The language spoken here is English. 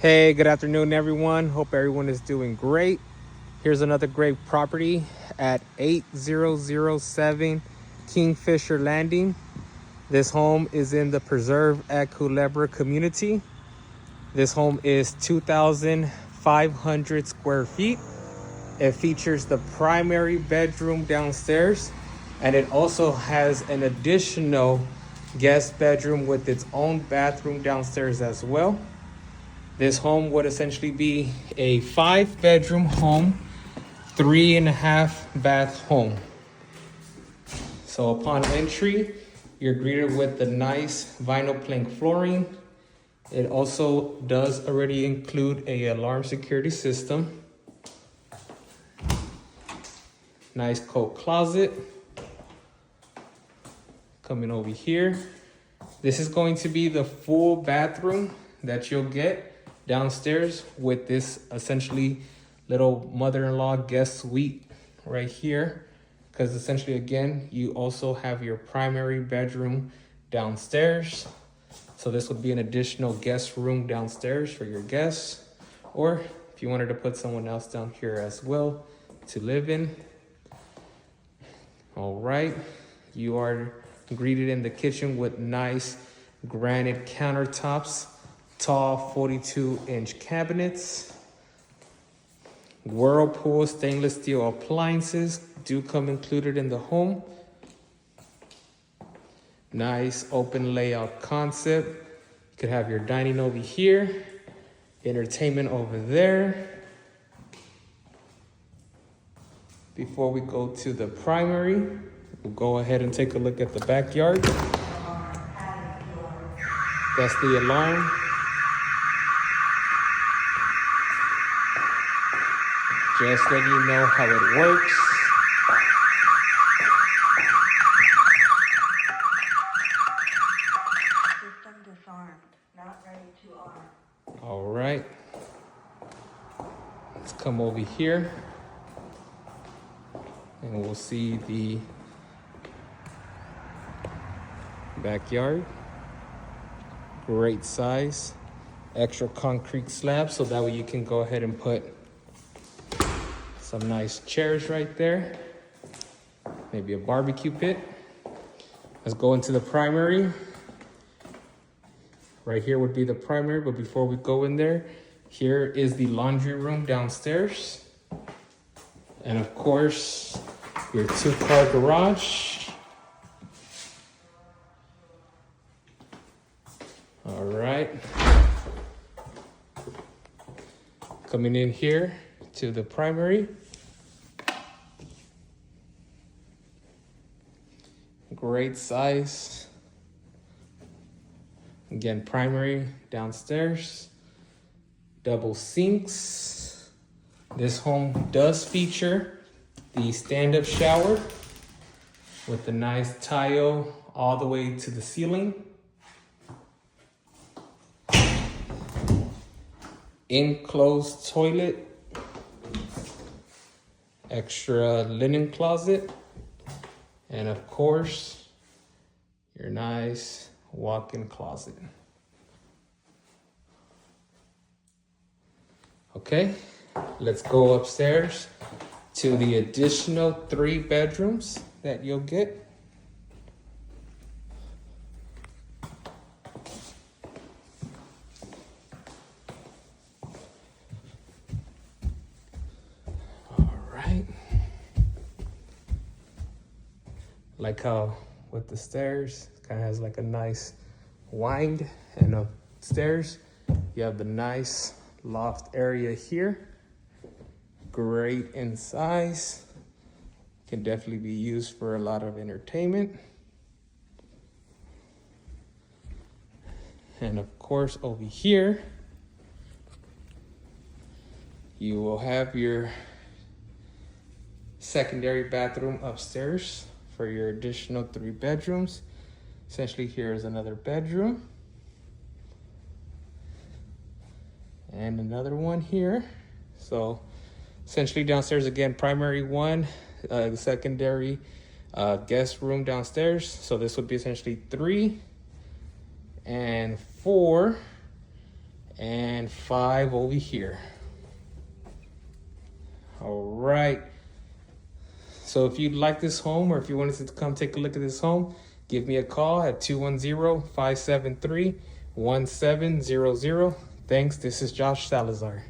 Hey, good afternoon, everyone. Hope everyone is doing great. Here's another great property at 8007 Kingfisher Landing. This home is in the Preserve at Culebra community. This home is 2,500 square feet. It features the primary bedroom downstairs, and it also has an additional guest bedroom with its own bathroom downstairs as well. This home would essentially be a 5-bedroom home, 3.5-bath home. So upon entry, you're greeted with the nice vinyl plank flooring. It also does already include a alarm security system. Nice coat closet. Coming over here. This is going to be the full bathroom that you'll get downstairs with this essentially little mother-in-law guest suite right here, because essentially again you also have your primary bedroom downstairs. So this would be an additional guest room downstairs for your guests, or if you wanted to put someone else down here as well to live in. All right, you are greeted in the kitchen with nice granite countertops, tall 42-inch cabinets. Whirlpool stainless steel appliances do come included in the home. Nice open layout concept. You could have your dining over here, entertainment over there. Before we go to the primary, we'll go ahead and take a look at the backyard. That's the alarm. Just letting you know how it works. System disarmed, not ready to arm. All right. Let's come over here and we'll see the backyard. Great size. Extra concrete slab, so that way you can go ahead and put some nice chairs right there. Maybe a barbecue pit. Let's go into the primary. Right here would be the primary, but before we go in there, here is the laundry room downstairs. And of course, your 2-car garage. All right. Coming in here to the primary. Great size. Again, primary downstairs. Double sinks. This home does feature the stand-up shower with the nice tile all the way to the ceiling. Enclosed toilet. Extra linen closet. And of course, your nice walk-in closet. Okay, let's go upstairs to the additional 3 bedrooms that you'll get. Like how with the stairs, it kind of has like a nice wind, and upstairs you have the nice loft area here. Great in size. Can definitely be used for a lot of entertainment. And of course over here, you will have your secondary bathroom upstairs for your additional 3 bedrooms. Essentially, here is another bedroom. And another one here. So essentially downstairs again, primary 1, the secondary guest room downstairs. So this would be essentially 3 and 4. and 5 over here. All right. So if you'd like this home, or if you wanted to come take a look at this home, give me a call at 210-573-1700. Thanks. This is Josh Salazar.